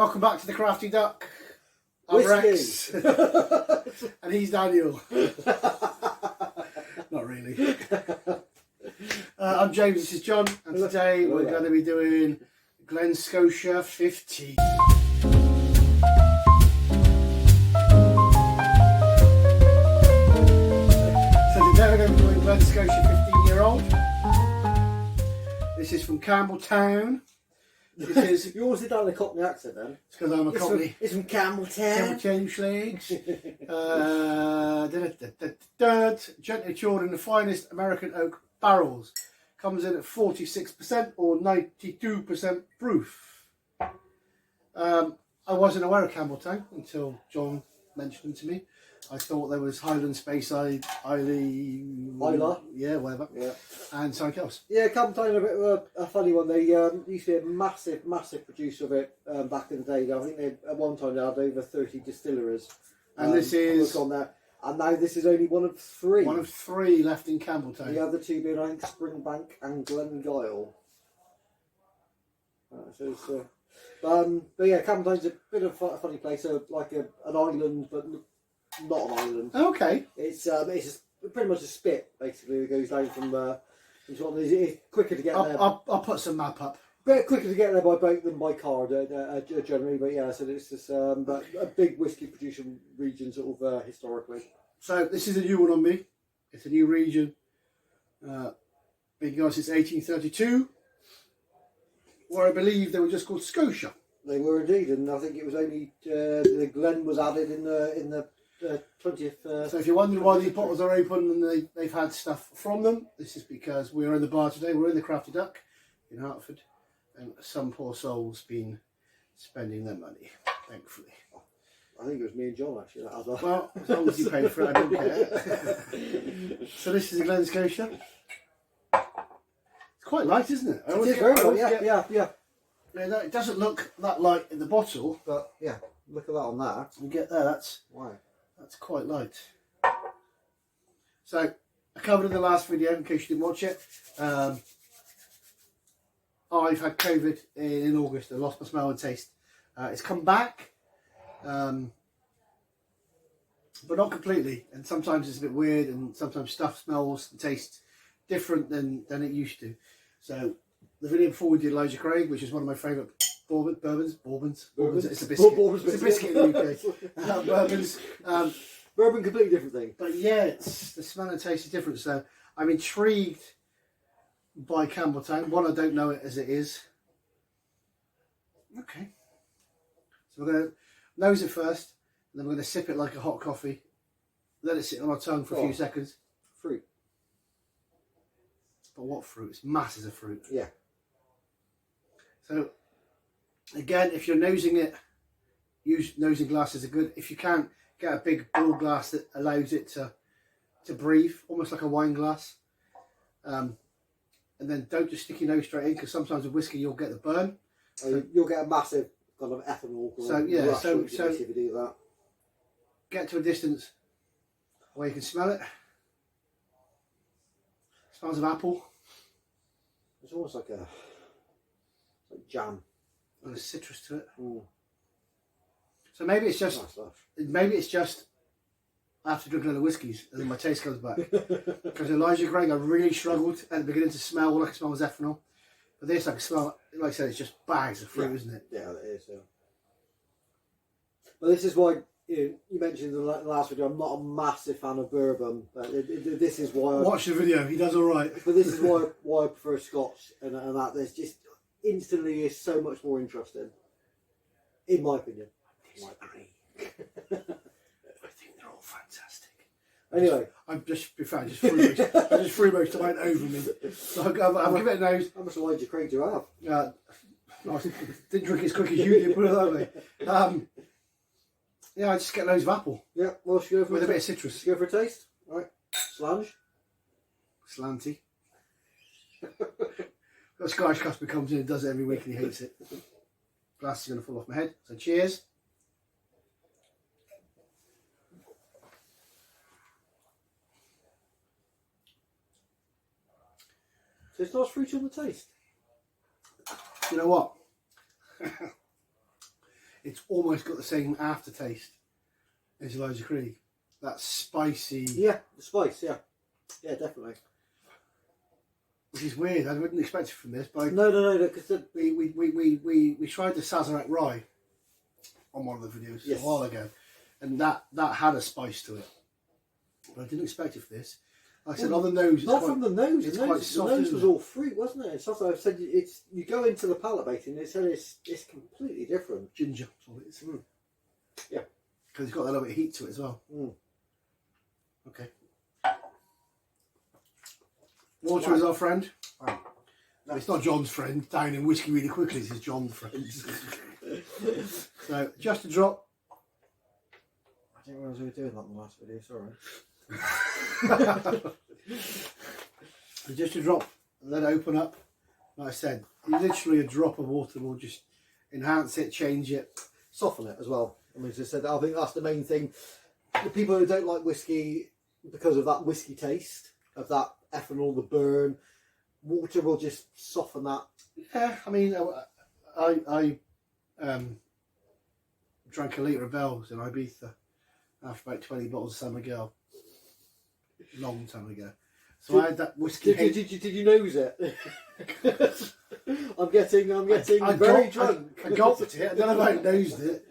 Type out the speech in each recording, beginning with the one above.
Welcome back to the Crafty Duck. I'm Rex. And he's Daniel. Not really. I'm James, this is John, and today we're going to be doing Glen Scotia 50. So today we're going to be doing Glen Scotia 15-year-old. This is from Campbeltown. You always did that in a Cockney accent then. It's because I'm a Cockney. It's from Campbeltown. Campbeltown slags. Gently cured in the finest American oak barrels. Comes in at 46% or 92% proof. I wasn't aware of Campbeltown until John mentioned it to me. I thought there was Highland Space Isla, yeah, whatever, yeah, and something else. Yeah, Campbeltown a bit of a funny one. They used to be a massive producer of it back in the day. I think they at one time they had over 30 distillers, and this is on there. And now this is only one of three. One of three left in Campbeltown. The other two being I think Springbank and Glengyle. But yeah, Campbeltown's a bit of a funny place. Like an island, but not an island. Okay. It's just pretty much a spit basically that goes down from it's quicker to get there. I'll put some map up. Bit quicker to get there by boat than by car generally, but yeah, so it's just but a big whiskey producing region sort of historically. So this is a new one on me. It's a new region. Been going since 1832, where I believe they were just called Scotia. They were indeed, and I think it was only the Glen was added in the 20th. So if you're wondering why these bottles are open and they've had stuff from them, this is because we're in the bar today. We're in the Crafty Duck in Hertford, and some poor soul's been spending their money, thankfully. I think it was me and John actually. Well, as long as you paid for it, I don't care. So this is a Glen Scotia. It's quite light, isn't it? It is very light, yeah. It doesn't look that light in the bottle, but yeah, look at that on that. You get there, that's quite light. So I covered in the last video, in case you didn't watch it. I've had COVID in August. I lost my smell and taste. It's come back, but not completely. And sometimes it's a bit weird, and sometimes stuff smells and tastes different than it used to. So the video before we did Elijah Craig, which is one of my favourite bourbons. It's a biscuit. It's a biscuit in the UK. Bourbons. Bourbon, completely different thing. But yeah, the smell and taste is different. So I'm intrigued by Campbeltown. One, I don't know it as it is. Okay. So we're going to nose it first, and then we're going to sip it like a hot coffee. Let it sit on our tongue for a few seconds. Fruit. But what fruit? It's masses of fruit. Yeah. So again, if you're nosing it, use nosing glasses are good. If you can't, get a big bull glass that allows it to breathe, almost like a wine glass. And then don't just stick your nose straight in, because sometimes with whiskey you'll get the burn. You'll get a massive kind of ethanol. So yeah, so if you do that. Get to a distance where you can smell it. Smells of apple. It's almost like jam. And there's citrus to it. Mm. So maybe it's just after drinking a lot of whiskies and then my taste comes back. Because Elijah Craig, I really struggled at the beginning to smell. All I could smell was ethanol. But this I can smell, like I said, it's just bags of fruit, isn't it? Yeah, it is. Yeah. But this is why you mentioned in the last video, I'm not a massive fan of bourbon. But this is why watch the video. He does all right. But this is why I prefer Scotch and that. There's just instantly is so much more interesting, in my opinion. I think they're all fantastic. Anyway, I'm just threw most of mine over me. So I'll give it a nose. How much Elijah Craig do you have? I didn't drink as quick as you did, put it that way. Yeah, I just get loads of apple. Yeah, well, should we go for with a bit of citrus. Should we go for a taste? All right, Slanty. Got a Scottish customer comes in and does it every week and he hates it. Glass is going to fall off my head. So cheers. So it's not fruity on the taste. You know what? it's almost got the same aftertaste as Elijah Craig. That spicy. Yeah, the spice. Yeah, yeah, definitely. Which is weird. I wouldn't expect it from this, but No, because we tried the Sazerac rye on one of the videos Yes. a while ago, and that had a spice to it. But I didn't expect it for this. Like I said, on the nose, not from the nose. it's The quite nose, soft, the nose isn't was it? all fruit, wasn't it? It's also, I've said it's you go into the palate baiting, they said it's completely different. Ginger, that's all it is. Mm. Yeah, Because it's got a little bit of heat to it as well. Mm. Okay. Water is our friend. Right. No, it's not John's friend. Down in whiskey really quickly. This is John's friend. So just a drop. I didn't realise we were doing that in the last video. Sorry. Just a drop, and then open up. Like I said, literally a drop of water will just enhance it, change it. Soften it as well. I mean, as I said, I think that's the main thing. The people who don't like whiskey because of that whiskey taste, of that ethanol, the burn, water will just soften that. Yeah, I mean, I drank a litre of Bell's in Ibiza after about 20 bottles of San Miguel. Long time ago. So I had that whiskey. Did you nose it? I'm getting I very got- drunk. I gulped it, and then I about nosed it.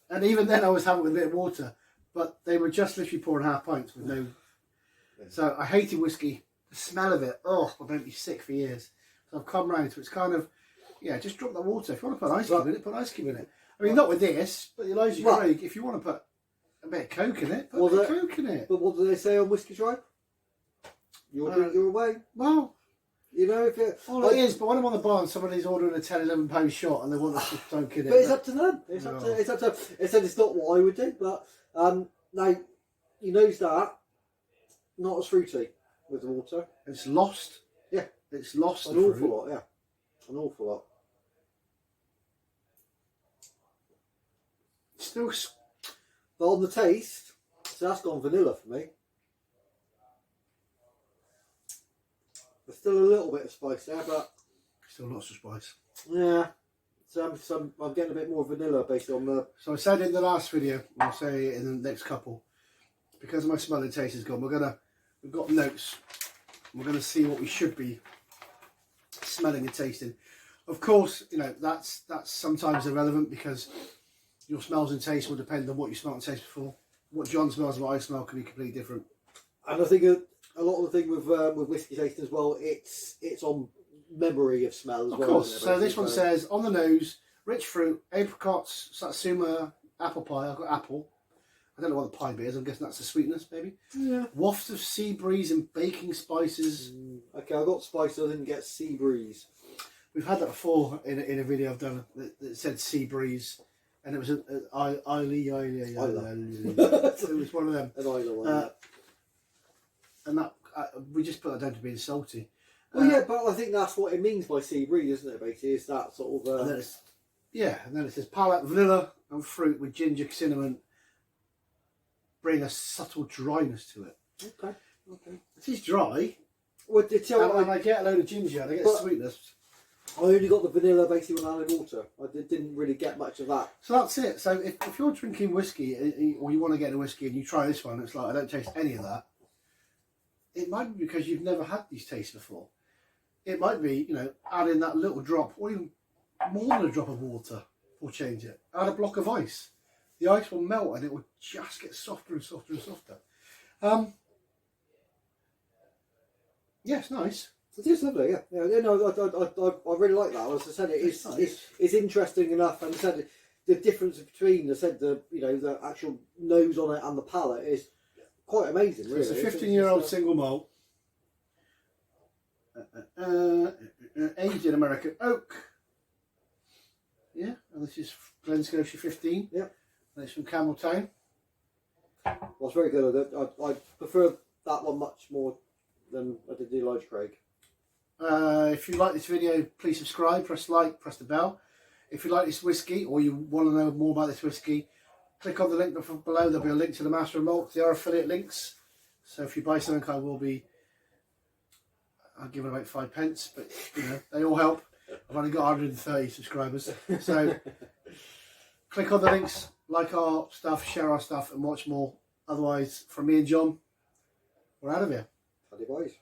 And even then I was having it with a bit of water. But they were just literally pouring half pints with no... So I hated whiskey. The smell of it, I've made me sick for years. So I've come round to it's kind of, yeah, just drop the water. If you want to put ice cube in it, put ice cube in it. I mean, not with this, but the Elijah Craig, if you want to put a bit of Coke in it, put a bit of Coke in it. But what do they say on Whiskey Tribe? You'll drink your way. Well, you know, if it... all it is, but when I'm on the bar and somebody's ordering a 10, 11 pound shot and they want to put Coke in it. But it's up to them. It's up to them. It said it's not what I would do, but now, you nose that, not as fruity with the water. It's lost. Yeah. It's lost An awful lot, yeah. An awful lot. Still, But on the taste, so that's gone vanilla for me. There's still a little bit of spice there, but still lots of spice. yeah. So I'm getting a bit more vanilla based on the... So I said in the last video, I'll say it in the next couple, because my smell and taste is gone, we've got notes. We're gonna see what we should be smelling and tasting. Of course, you know, that's sometimes irrelevant because your smells and taste will depend on what you smelled and tasted before. What John smells and what I smell can be completely different. And I think a lot of the thing with whiskey tasting as well, it's on memory of smell as well. Of course. Isn't it, So this basically? one says on the nose, rich fruit, apricots, satsuma, apple pie. I've got apple. I don't know what the pie bit is. I'm guessing that's the sweetness, maybe. Yeah. Wafts of sea breeze and baking spices. Okay, I got spice, I didn't get sea breeze. We've had that before in a video I've done that said sea breeze, and it was it was one of them. An island one. And that we just put that down to being salty. Well, yeah, but I think that's what it means by sea breeze, isn't it? Basically, it's that sort of. And then and then it says palate, vanilla and fruit with ginger, cinnamon, bring a subtle dryness to it. Okay. It is dry, Well, and I get a load of ginger, and I get sweetness. I only got the vanilla basically when I added water. I didn't really get much of that. So that's it. So if you're drinking whiskey, or you want to get a whiskey, and you try this one, it's like, I don't taste any of that. It might be because you've never had these tastes before. It might be, you know, adding that little drop, or even more than a drop of water will change it. Add a block of ice. The ice will melt and it will just get softer and softer and softer. Yeah, it's nice. It is lovely, yeah. I really like that. As I said, it's interesting enough, and I said the difference between the actual nose on it and the palate is quite amazing. Really, So it's a 15-year-old single malt, aged in American oak. Yeah, and this is Glen Scotia 15. Yeah, and it's from Campbeltown. Well, it's very good. I prefer that one much more than I did the Elijah Craig. If you like this video, please subscribe, press like, press the bell. If you like this whiskey or you want to know more about this whiskey, click on the link below. There'll be a link to the Master of Malt. They are affiliate links. So if you buy something, I'll give it about 5 pence, but you know, they all help. I've only got 130 subscribers. So Click on the links, like our stuff, share our stuff, and watch more. Otherwise, from me and John, we're out of here. Paddy boys.